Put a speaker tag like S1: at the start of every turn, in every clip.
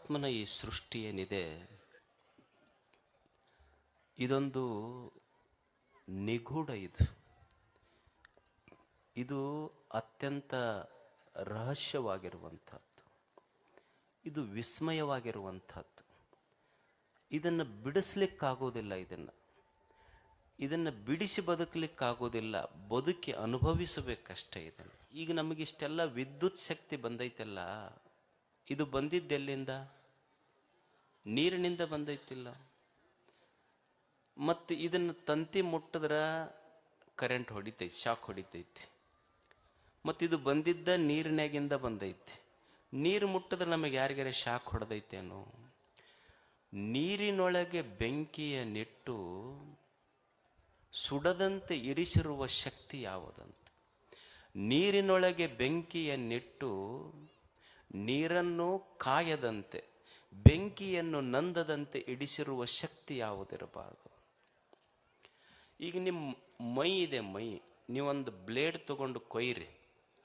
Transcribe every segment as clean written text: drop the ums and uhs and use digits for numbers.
S1: ಪರಮಾತ್ಮನ ಈ ಸೃಷ್ಟಿ ಏನಿದೆ, ಇದೊಂದು ನಿಗೂಢ. ಇದು ಅತ್ಯಂತ ರಹಸ್ಯವಾಗಿರುವಂಥದ್ದು, ಇದು ವಿಸ್ಮಯವಾಗಿರುವಂಥದ್ದು. ಇದನ್ನು ಬಿಡಿಸ್ಲಿಕ್ಕಾಗೋದಿಲ್ಲ, ಇದನ್ನು ಬಿಡಿಸಿ ಬದುಕಲಿಕ್ಕಾಗೋದಿಲ್ಲ, ಬದುಕಿ ಅನುಭವಿಸಬೇಕಷ್ಟೇ ಇದನ್ನು. ಈಗ ನಮಗಿಷ್ಟೆಲ್ಲ ವಿದ್ಯುತ್ ಶಕ್ತಿ ಬಂದೈತೆಲ್ಲ, ಇದು ಬಂದಿದ್ದೆಲ್ಲಿಂದ? ನೀರಿನಿಂದ ಬಂದೈತಿಲ್ಲ. ಮತ್ತು ಇದನ್ನು ತಂತಿ ಮುಟ್ಟಿದ್ರೆ ಕರೆಂಟ್ ಹೊಡಿತೈತಿ, ಶಾಕ್ ಹೊಡಿತೈತಿ. ಮತ್ತು ಇದು ಬಂದಿದ್ದ ನೀರಿನಾಗಿಂದ ಬಂದೈತಿ. ನೀರು ಮುಟ್ಟಿದ್ರೆ ನಮಗೆ ಯಾರಿಗಾರ ಶಾಕ್ ಹೊಡೆದೈತೇನೋ? ನೀರಿನೊಳಗೆ ಬೆಂಕಿಯ ನೆಟ್ಟು ಸುಡದಂತೆ ಇರಿಸಿರುವ ಶಕ್ತಿ ಯಾವುದಂತ? ನೀರಿನೊಳಗೆ ಬೆಂಕಿಯ ನೆಟ್ಟು ನೀರನ್ನು ಕಾಯದಂತೆ, ಬೆಂಕಿಯನ್ನು ನಂದದಂತೆ ಇಡಿಸಿರುವ ಶಕ್ತಿ ಯಾವುದಿರಬಾರದು? ಈಗ ನಿಮ್ಮ ಮೈ ಇದೆ, ನೀವೊಂದು ಬ್ಲೇಡ್ ತಗೊಂಡು ಕೊಯ್ರಿ.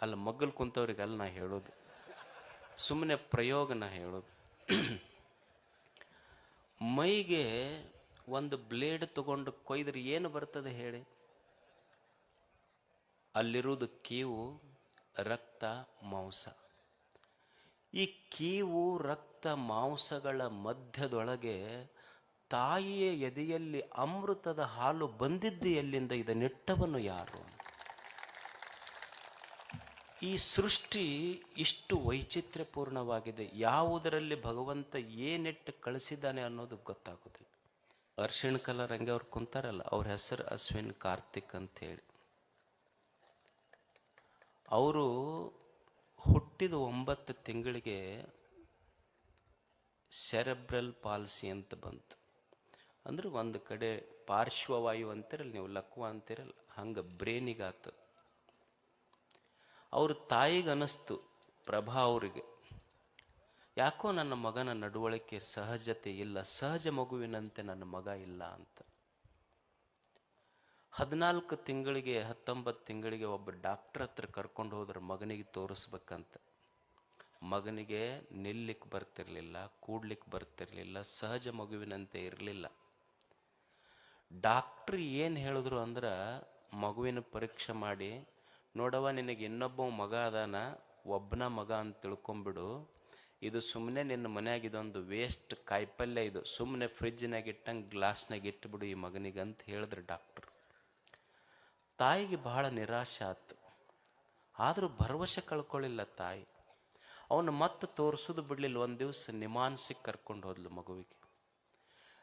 S1: ಅಲ್ಲಿ ಮಗ್ಗಲ್ ಕುಂತವ್ರಿಗಲ್ಲ ನಾ ಹೇಳೋದು, ಸುಮ್ಮನೆ ಪ್ರಯೋಗ ನಾ ಹೇಳೋದು. ಮೈಗೆ ಒಂದು ಬ್ಲೇಡ್ ತಗೊಂಡು ಕೊಯ್ದ್ರೆ ಏನು ಬರ್ತದೆ ಹೇಳಿ? ಅಲ್ಲಿರುವುದು ಕೀವು, ರಕ್ತ, ಮಾಂಸ. ಈ ಕೀವು, ರಕ್ತ, ಮಾಂಸಗಳ ಮಧ್ಯದೊಳಗೆ ತಾಯಿಯ ಎದೆಯಲ್ಲಿ ಅಮೃತದ ಹಾಲು ಬಂದಿದ್ದು ಎಲ್ಲಿಂದ? ಇದನ್ನಿಟ್ಟವನು ಯಾರು? ಈ ಸೃಷ್ಟಿ ಇಷ್ಟು ವೈಚಿತ್ರ್ಯಪೂರ್ಣವಾಗಿದೆ. ಯಾವುದರಲ್ಲಿ ಭಗವಂತ ಏನಿಟ್ಟು ಕಳಿಸಿದ್ದಾನೆ ಅನ್ನೋದು ಗೊತ್ತಾಗೋದಿಲ್ಲ. ಅರ್ಶಿಣ ಕಲರ್ ಹಂಗೆ ಅವ್ರು ಕುಂತಾರಲ್ಲ, ಅವ್ರ ಹೆಸರು ಅಶ್ವಿನ್ ಕಾರ್ತಿಕ್ ಅಂತ ಹೇಳಿ. ಅವರು ಹುಟ್ಟಿದ 9 ತಿಂಗಳಿಗೆ ಸೆರೆಬ್ರಲ್ ಪಾಲ್ಸಿ ಅಂತ ಬಂತು. ಅಂದ್ರೆ ಒಂದು ಕಡೆ ಪಾರ್ಶ್ವವಾಯು ಅಂತಿರಲ್ಲ ನೀವು, ಲಕ್ವ ಅಂತಿರಲ್ಲ, ಹಂಗೆ ಬ್ರೇನಿಗಾತು. ಅವ್ರ ತಾಯಿಗೆ ಅನಿಸ್ತು, ಪ್ರಭಾ ಅವರಿಗೆ, ಯಾಕೋ ನನ್ನ ಮಗನ ನಡವಳಿಕೆ ಸಹಜತೆ ಇಲ್ಲ, ಸಹಜ ಮಗುವಿನಂತೆ ನನ್ನ ಮಗ ಇಲ್ಲ ಅಂತ. 14 ತಿಂಗಳಿಗೆ 19 ತಿಂಗಳಿಗೆ ಒಬ್ಬ ಡಾಕ್ಟರ್ ಹತ್ರ ಕರ್ಕೊಂಡು ಹೋದ್ರೆ ಮಗನಿಗೆ ತೋರಿಸ್ಬೇಕಂತ. ಮಗನಿಗೆ ನಿಲ್ಲಿಕ್ಕೆ ಬರ್ತಿರ್ಲಿಲ್ಲ, ಕೂಡ್ಲಿಕ್ಕೆ ಬರ್ತಿರ್ಲಿಲ್ಲ, ಸಹಜ ಮಗುವಿನಂತೆ ಇರಲಿಲ್ಲ. ಡಾಕ್ಟ್ರ್ ಏನು ಹೇಳಿದ್ರು ಅಂದ್ರೆ, ಮಗುವಿನ ಪರೀಕ್ಷೆ ಮಾಡಿ, ನೋಡವ ನಿನಗೆ ಇನ್ನೊಬ್ಬ ಮಗ ಅದಾನ, ಒಬ್ಬನ ಮಗ ಅಂತ ತಿಳ್ಕೊಂಬಿಡು, ಇದು ಸುಮ್ಮನೆ ನಿನ್ನ ಮನ್ಯಾಗ ಇದೊಂದು ವೇಸ್ಟ್ ಕಾಯಿಪಲ್ಯ, ಇದು ಸುಮ್ಮನೆ ಫ್ರಿಜ್ನಾಗ ಇಟ್ಟಂಗೆ ಗ್ಲಾಸ್ನಾಗ ಇಟ್ಬಿಡು ಈ ಮಗನಿಗಂತ ಹೇಳಿದ್ರು ಡಾಕ್ಟ್ರು. ತಾಯಿಗೆ ಬಹಳ ನಿರಾಶೆ ಆಯ್ತು. ಆದರೂ ಭರವಸೆ ಕಳ್ಕೊಳ್ಳಿಲ್ಲ ತಾಯಿ. ಅವನು ಮತ್ತೆ ತೋರಿಸೋದು ಬಿಡಲಿಲ್ಲ. ಒಂದು ದಿವಸ ನಿಮಾನ್ಸಿಗೆ ಕರ್ಕೊಂಡು ಹೋದ್ಲು ಮಗುವಿಗೆ.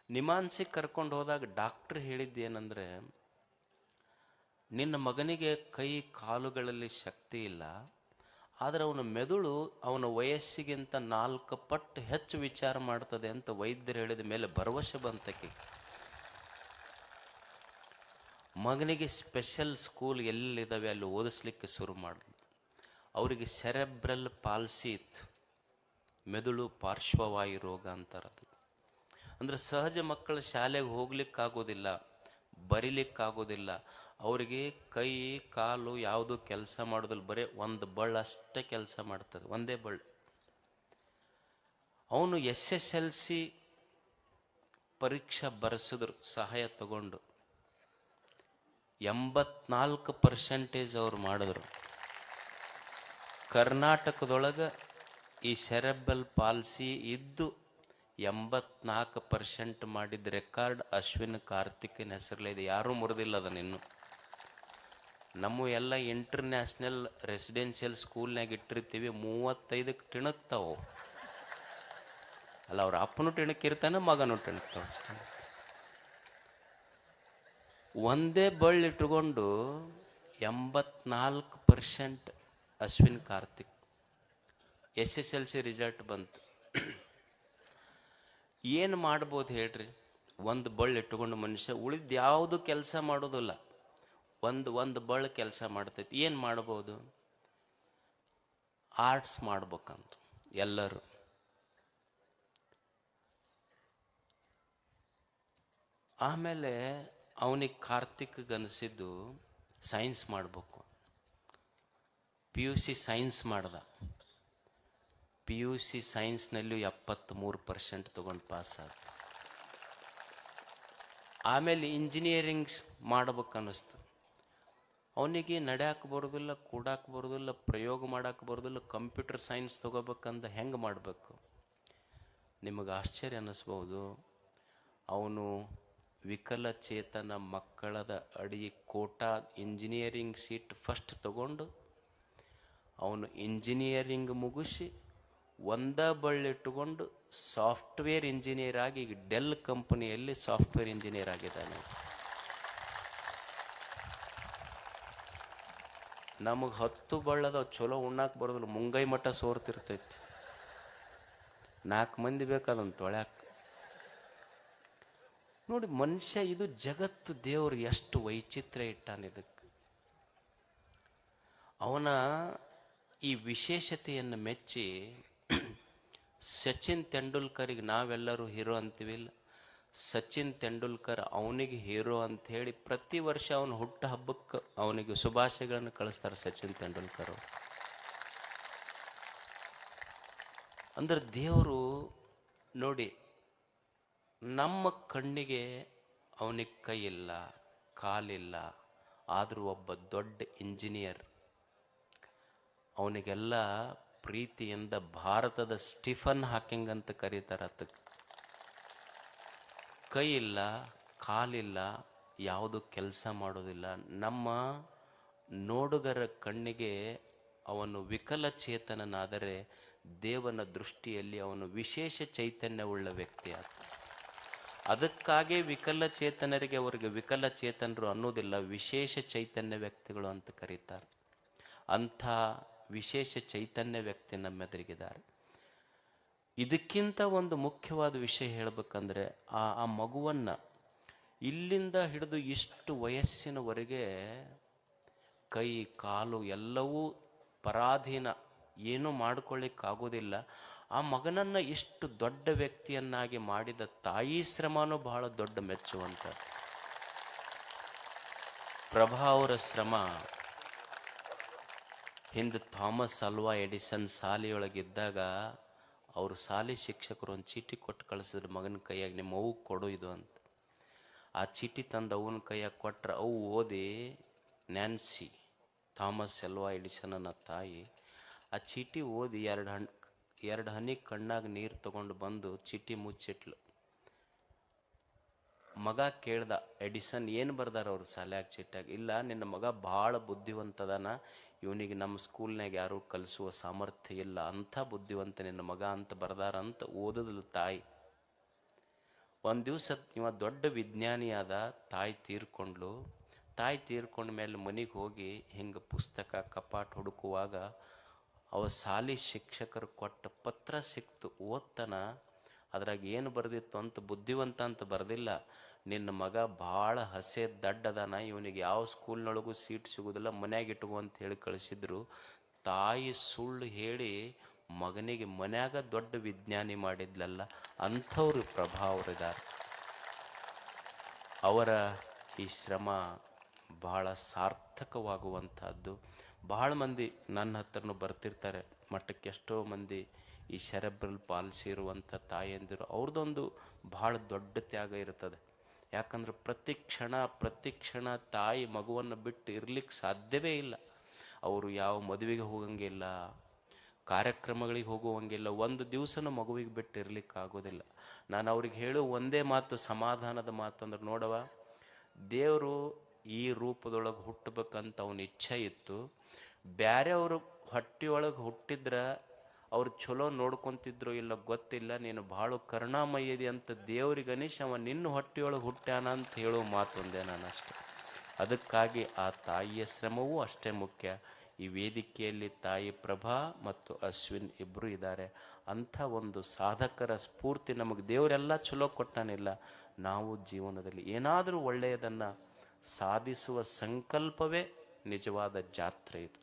S1: ನಿಮಾನ್ಸಿಗೆ ಕರ್ಕೊಂಡು ಹೋದಾಗ ಡಾಕ್ಟ್ರ್ ಹೇಳಿದ್ದೇನೆಂದರೆ, ನಿನ್ನ ಮಗನಿಗೆ ಕೈ ಕಾಲುಗಳಲ್ಲಿ ಶಕ್ತಿ ಇಲ್ಲ, ಆದರೆ ಅವನ ಮೆದುಳು ಅವನ ವಯಸ್ಸಿಗಿಂತ 4 ಪಟ್ಟು ಹೆಚ್ಚು ವಿಚಾರ ಮಾಡ್ತದೆ ಅಂತ ವೈದ್ಯರು ಹೇಳಿದ ಮೇಲೆ ಭರವಸೆ ಬಂತಕ್ಕೆ. ಮಗನಿಗೆ ಸ್ಪೆಷಲ್ ಸ್ಕೂಲ್ ಎಲ್ಲಿದ್ದಾವೆ ಅಲ್ಲಿ ಓದಿಸ್ಲಿಕ್ಕೆ ಶುರು ಮಾಡಿದ್ಲು. ಅವರಿಗೆ ಸೆರೆಬ್ರಲ್ ಪಾಲ್ಸಿ ಇತ್ತು, ಮೆದುಳು ಪಾರ್ಶ್ವವಾಯು ರೋಗ ಅಂತಾರದು. ಅಂದರೆ ಸಹಜ ಮಕ್ಕಳು ಶಾಲೆಗೆ ಹೋಗ್ಲಿಕ್ಕಾಗೋದಿಲ್ಲ, ಬರೀಲಿಕ್ಕಾಗೋದಿಲ್ಲ, ಅವರಿಗೆ ಕೈ ಕಾಲು ಯಾವುದು ಕೆಲಸ ಮಾಡೋದಿಲ್ಲ, ಬರೀ ಒಂದು ಬಳ್ಳ ಅಷ್ಟೇ ಕೆಲಸ ಮಾಡ್ತದೆ, ಒಂದೇ ಬಳ್ಳ. ಅವನು SSLC ಪರೀಕ್ಷೆ ಬರೆಸಿದ್ರು ಸಹಾಯ ತಗೊಂಡು, 84% ಅವ್ರು ಮಾಡಿದ್ರು. ಕರ್ನಾಟಕದೊಳಗೆ ಈ ಸೆರೆಬ್ರಲ್ ಪಾಲ್ಸಿ ಇದ್ದು 84% ಮಾಡಿದ ರೆಕಾರ್ಡ್ ಅಶ್ವಿನ್ ಕಾರ್ತಿಕ್ನ ಹೆಸರಲ್ಲೇ ಇದೆ. ಯಾರೂ ಮುರಿದಿಲ್ಲ ಅದನ್ನಿನ್ನು. ನಮ್ಮ ಎಲ್ಲ ಇಂಟರ್ನ್ಯಾಷನಲ್ ರೆಸಿಡೆನ್ಷಿಯಲ್ ಸ್ಕೂಲ್ನಾಗ ಇಟ್ಟಿರ್ತೀವಿ, 35ಕ್ಕೆ ಟಿಣಕ್ತಾವು. ಅಲ್ಲ, ಅವ್ರ ಅಪ್ಪನೂ ಟಿಣಕ್ಕಿರ್ತಾನೆ, ಮಗನೂ ಟಿಣಕ್ತಾವ. ಒಂದೇ ಬಳ್ಳಿಟ್ಟುಕೊಂಡು 84% ಅಶ್ವಿನ್ ಕಾರ್ತಿಕ್. SSLC ರಿಸಲ್ಟ್ ಬಂತು. ಏನು ಮಾಡ್ಬೋದು ಹೇಳ್ರಿ? ಒಂದು ಬಳ್ಳಿ ಇಟ್ಟುಕೊಂಡು ಮನುಷ್ಯ ಉಳಿದ ಯಾವುದು ಕೆಲಸ ಮಾಡೋದಿಲ್ಲ, ಒಂದು ಬಳ್ಳಿ ಕೆಲಸ ಮಾಡ್ತೈತಿ. ಏನು ಮಾಡ್ಬೋದು? ಆರ್ಟ್ಸ್ ಮಾಡ್ಬೇಕಂತ ಎಲ್ಲರೂ. ಆಮೇಲೆ ಅವನಿಗೆ ಕಾರ್ತಿಕ್ಗೆ ಅನಿಸಿದ್ದು ಸೈನ್ಸ್ ಮಾಡಬೇಕು. PUC ಸೈನ್ಸ್ ಮಾಡ್ದ. PUC ಸೈನ್ಸ್ನಲ್ಲೂ 73% ತಗೊಂಡು ಪಾಸ್ ಆದ. ಆಮೇಲೆ ಇಂಜಿನಿಯರಿಂಗ್ ಮಾಡ್ಬೇಕನ್ನಿಸ್ತು. ಅವನಿಗೆ ನಡ್ಯಾಕೆ ಬರೋದಿಲ್ಲ, ಕೂಡಾಕೆ ಬರೋದಿಲ್ಲ, ಪ್ರಯೋಗ ಮಾಡಕ್ಕೆ ಬರೋದಿಲ್ಲ, ಕಂಪ್ಯೂಟರ್ ಸೈನ್ಸ್ ತಗೋಬೇಕಂದ ಹೆಂಗೆ ಮಾಡಬೇಕು? ನಿಮಗೆ ಆಶ್ಚರ್ಯ ಅನ್ನಿಸ್ಬೋದು. ಅವನು ವಿಕಲಚೇತನ ಮಕ್ಕಳದ ಅಡಿ ಕೋಟಾ ಇಂಜಿನಿಯರಿಂಗ್ ಸೀಟ್ ಫಸ್ಟ್ ತಗೊಂಡು ಅವನು ಇಂಜಿನಿಯರಿಂಗ್ ಮುಗಿಸಿ ಒಂದ ಬಳ್ಳಿಟ್ಟುಕೊಂಡು ಸಾಫ್ಟ್ವೇರ್ ಇಂಜಿನಿಯರ್ ಆಗಿ ಈಗ ಡೆಲ್ ಕಂಪನಿಯಲ್ಲಿ ಸಾಫ್ಟ್ವೇರ್ ಇಂಜಿನಿಯರ್ ಆಗಿದ್ದಾನೆ. ನಮಗೆ 10 ಬಳ್ಳದ ಚಲೋ ಉಣ್ಣಾಕ್ ಬರೋದಿಲ್ಲ, ಮುಂಗೈ ಮಠ ಸೋರ್ತಿರ್ತೈತಿ. 4 ಮಂದಿ ಬೇಕಾದನ್ ತೊಳ್ಯಾಕ. ನೋಡಿ ಮನುಷ್ಯ, ಇದು ಜಗತ್ತು, ದೇವರು ಎಷ್ಟು ವೈಚಿತ್ರ್ಯ ಇಟ್ಟಾನ ಇದಕ್ಕೆ. ಅವನ ಈ ವಿಶೇಷತೆಯನ್ನು ಮೆಚ್ಚಿ ಸಚಿನ್ ತೆಂಡೂಲ್ಕರ್ಗೆ ನಾವೆಲ್ಲರೂ ಹೀರೋ ಅಂತೀವಿಲ್ಲ, ಸಚಿನ್ ತೆಂಡೂಲ್ಕರ್ ಅವನಿಗೆ ಹೀರೋ ಅಂತ ಹೇಳಿ ಪ್ರತಿ ವರ್ಷ ಅವನ ಹುಟ್ಟ ಹಬ್ಬಕ್ಕೆ ಅವನಿಗೆ ಶುಭಾಶಯಗಳನ್ನು ಕಳಿಸ್ತಾರೆ ಸಚಿನ್ ತೆಂಡೂಲ್ಕರ್ ಅವರು. ಅಂದ್ರೆ ದೇವರು ನೋಡಿ, ನಮ್ಮ ಕಣ್ಣಿಗೆ ಅವನಿಗೆ ಕೈ ಇಲ್ಲ, ಕಾಲಿಲ್ಲ, ಆದರೂ ಒಬ್ಬ ದೊಡ್ಡ ಇಂಜಿನಿಯರ್. ಅವನಿಗೆಲ್ಲ ಪ್ರೀತಿಯಿಂದ ಭಾರತದ ಸ್ಟೀಫನ್ ಹಾಕಿಂಗ್ ಅಂತ ಕರೀತಾರೆ. ಅದಕ್ಕೆ ಕೈ ಇಲ್ಲ, ಕಾಲಿಲ್ಲ, ಯಾವುದು ಕೆಲಸ ಮಾಡೋದಿಲ್ಲ. ನಮ್ಮ ನೋಡುಗರ ಕಣ್ಣಿಗೆ ಅವನು ವಿಕಲಚೇತನನಾದರೆ ದೇವನ ದೃಷ್ಟಿಯಲ್ಲಿ ಅವನು ವಿಶೇಷ ಚೈತನ್ಯವುಳ್ಳ ವ್ಯಕ್ತಿ ಆತ. ಅದಕ್ಕಾಗಿ ವಿಕಲಚೇತನರಿಗೆ ಅವರಿಗೆ ವಿಕಲಚೇತನರು ಅನ್ನೋದಿಲ್ಲ, ವಿಶೇಷ ಚೈತನ್ಯ ವ್ಯಕ್ತಿಗಳು ಅಂತ ಕರೀತಾರೆ. ಅಂಥ ವಿಶೇಷ ಚೈತನ್ಯ ವ್ಯಕ್ತಿ ನಮ್ಮೆದುರಿಗಿದ್ದಾರೆ. ಇದಕ್ಕಿಂತ ಒಂದು ಮುಖ್ಯವಾದ ವಿಷಯ ಹೇಳಬೇಕಂದ್ರೆ, ಆ ಮಗುವನ್ನು ಇಲ್ಲಿಂದ ಹಿಡಿದು ಇಷ್ಟು ವಯಸ್ಸಿನವರೆಗೆ ಕೈ ಕಾಲು ಎಲ್ಲವೂ ಪರಾಧೀನ, ಏನೂ ಮಾಡ್ಕೊಳ್ಳಿಕ್ಕಾಗೋದಿಲ್ಲ. ಆ ಮಗನನ್ನು ಇಷ್ಟು ದೊಡ್ಡ ವ್ಯಕ್ತಿಯನ್ನಾಗಿ ಮಾಡಿದ ತಾಯಿ ಶ್ರಮನೂ ಬಹಳ ದೊಡ್ಡ ಮೆಚ್ಚುವಂತ. ಪ್ರಭಾ ಅವರ ಶ್ರಮ ಹಿಂದೆ ಥಾಮಸ್ ಅಲ್ವಾ ಎಡಿಸನ್ ಶಾಲೆಯೊಳಗಿದ್ದಾಗ ಅವರು ಶಾಲೆ ಶಿಕ್ಷಕರು ಒಂದು ಚೀಟಿ ಕೊಟ್ಟು ಕಳಿಸಿದ್ರು ಮಗನ ಕೈಯಾಗಿ, ನಿಮ್ಮ ಅವು ಕೊಡು ಇದು ಅಂತ. ಆ ಚೀಟಿ ತಂದು ಅವನ ಕೈಯಾಗಿ ಕೊಟ್ರೆ ಅವು ಓದಿ, ನ್ಯಾನ್ಸಿ ಥಾಮಸ್ ಅಲ್ವಾ ಎಡಿಸನ್ನ ತಾಯಿ ಆ ಚೀಟಿ ಓದಿ ಎರಡು ಹನಿ ಕಣ್ಣಾಗ ನೀರು ತಗೊಂಡು ಬಂದು ಚೀಟಿ ಮುಚ್ಚಿಟ್ಲು. ಮಗ ಕೇಳ್ದ, ಎಡಿಸನ್ ಏನು ಬರ್ದಾರ ಅವ್ರು ಶಾಲ್ಯಾಗ ಚೀಟ್ಯಾಗ? ಇಲ್ಲ, ನಿನ್ನ ಮಗ ಭಾಳ ಬುದ್ಧಿವಂತದಾನ, ಇವನಿಗೆ ನಮ್ಮ ಸ್ಕೂಲ್ನಾಗ ಯಾರೂ ಕಲಿಸುವ ಸಾಮರ್ಥ್ಯ ಇಲ್ಲ, ಅಂಥ ಬುದ್ಧಿವಂತ ನಿನ್ನ ಮಗ ಅಂತ ಬರ್ದಾರ ಅಂತ ಓದಿದ್ಲು ತಾಯಿ. ಒಂದು ದಿವಸ ಇವ ದೊಡ್ಡ ವಿಜ್ಞಾನಿಯಾದ, ತಾಯಿ ತೀರ್ಕೊಂಡ್ಲು. ತಾಯಿ ತೀರ್ಕೊಂಡ ಮೇಲೆ ಮನೆಗೆ ಹೋಗಿ ಹಿಂಗೆ ಪುಸ್ತಕ ಕಪಾಟ್ ಹುಡುಕುವಾಗ ಅವ ಶಾಲೆ ಶಿಕ್ಷಕರು ಕೊಟ್ಟ ಪತ್ರ ಸಿಕ್ತು. ಓದ್ತಾನ, ಅದ್ರಾಗ ಏನು ಬರೆದಿತ್ತು ಅಂತ, ಬುದ್ಧಿವಂತ ಅಂತ ಬರೆದಿಲ್ಲ, ನಿನ್ನ ಮಗ ಭಾಳ ಹಸೆ ದಡ್ಡದಾನ, ಇವನಿಗೆ ಯಾವ ಸ್ಕೂಲ್ನೊಳಗೂ ಸೀಟ್ ಸಿಗೋದಿಲ್ಲ, ಮನ್ಯಾಗ ಇಟ್ಕೋ ಅಂತ ಹೇಳಿ ಕಳಿಸಿದ್ರು. ತಾಯಿ ಸುಳ್ಳು ಹೇಳಿ ಮಗನಿಗೆ ಮನ್ಯಾಗ ದೊಡ್ಡ ವಿಜ್ಞಾನಿ ಮಾಡಿದ್ಲಲ್ಲ, ಅಂಥವ್ರು ಪ್ರಭಾವರಿದ್ದಾರೆ. ಅವರ ಈ ಶ್ರಮ ಬಹಳ ಸಾರ್ಥಕವಾಗುವಂಥದ್ದು. ಬಹಳ ಮಂದಿ ನನ್ನ ಹತ್ರನೂ ಬರ್ತಿರ್ತಾರೆ ಮಠಕ್ಕೆ. ಎಷ್ಟೋ ಮಂದಿ ಈ ಸೆರೆಬ್ರಲ್ ಪಾಲ್ಸಿ ಇರುವಂಥ ತಾಯಂದಿರು, ಅವ್ರದ್ದೊಂದು ಭಾಳ ದೊಡ್ಡ ತ್ಯಾಗ ಇರ್ತದೆ. ಯಾಕಂದ್ರೆ ಪ್ರತಿ ಕ್ಷಣ ತಾಯಿ ಮಗುವನ್ನು ಬಿಟ್ಟು ಇರ್ಲಿಕ್ಕೆ ಸಾಧ್ಯವೇ ಇಲ್ಲ. ಅವರು ಯಾವ ಮದುವೆಗೆ ಹೋಗಂಗಿಲ್ಲ, ಕಾರ್ಯಕ್ರಮಗಳಿಗೆ ಹೋಗುವಂಗಿಲ್ಲ, ಒಂದು ದಿವಸನೂ ಮಗುವಿಗೆ ಬಿಟ್ಟು ಇರ್ಲಿಕ್ಕೆ ಆಗೋದಿಲ್ಲ. ನಾನು ಅವ್ರಿಗೆ ಹೇಳೋ ಒಂದೇ ಮಾತು, ಸಮಾಧಾನದ ಮಾತು ಅಂದ್ರೆ, ನೋಡವ, ದೇವರು ಈ ರೂಪದೊಳಗೆ ಹುಟ್ಟಬೇಕಂತ ಅವನ ಇಚ್ಛೆ ಇತ್ತು. ಬ್ಯಾರೆಯವರು ಹೊಟ್ಟೆಯೊಳಗೆ ಹುಟ್ಟಿದ್ರೆ ಅವ್ರು ಚಲೋ ನೋಡ್ಕೊಂತಿದ್ರು ಇಲ್ಲ ಗೊತ್ತಿಲ್ಲ, ನೀನು ಭಾಳ ಕರುಣಾಮಯ್ಯದಿ ಅಂತ ದೇವ್ರಿಗೆ ಅನಿಶ್ ಅವ ನಿನ್ನ ಹೊಟ್ಟೆಯೊಳಗೆ ಹುಟ್ಟ್ಯಾನ ಅಂತ ಹೇಳೋ ಮಾತೊಂದೇ ನಾನು ಅಷ್ಟೆ. ಅದಕ್ಕಾಗಿ ಆ ತಾಯಿಯ ಶ್ರಮವೂ ಅಷ್ಟೇ ಮುಖ್ಯ. ಈ ವೇದಿಕೆಯಲ್ಲಿ ತಾಯಿ ಪ್ರಭಾ ಮತ್ತು ಅಶ್ವಿನ್ ಇಬ್ಬರು ಇದ್ದಾರೆ. ಅಂಥ ಒಂದು ಸಾಧಕರ ಸ್ಫೂರ್ತಿ ನಮಗೆ ದೇವರೆಲ್ಲ ಚಲೋ ಕೊಟ್ಟಾನಿಲ್ಲ. ನಾವು ಜೀವನದಲ್ಲಿ ಏನಾದರೂ ಒಳ್ಳೆಯದನ್ನು ಸಾಧಿಸುವ ಸಂಕಲ್ಪವೇ ನಿಜವಾದ ಜಾತ್ರೆ ಇದು.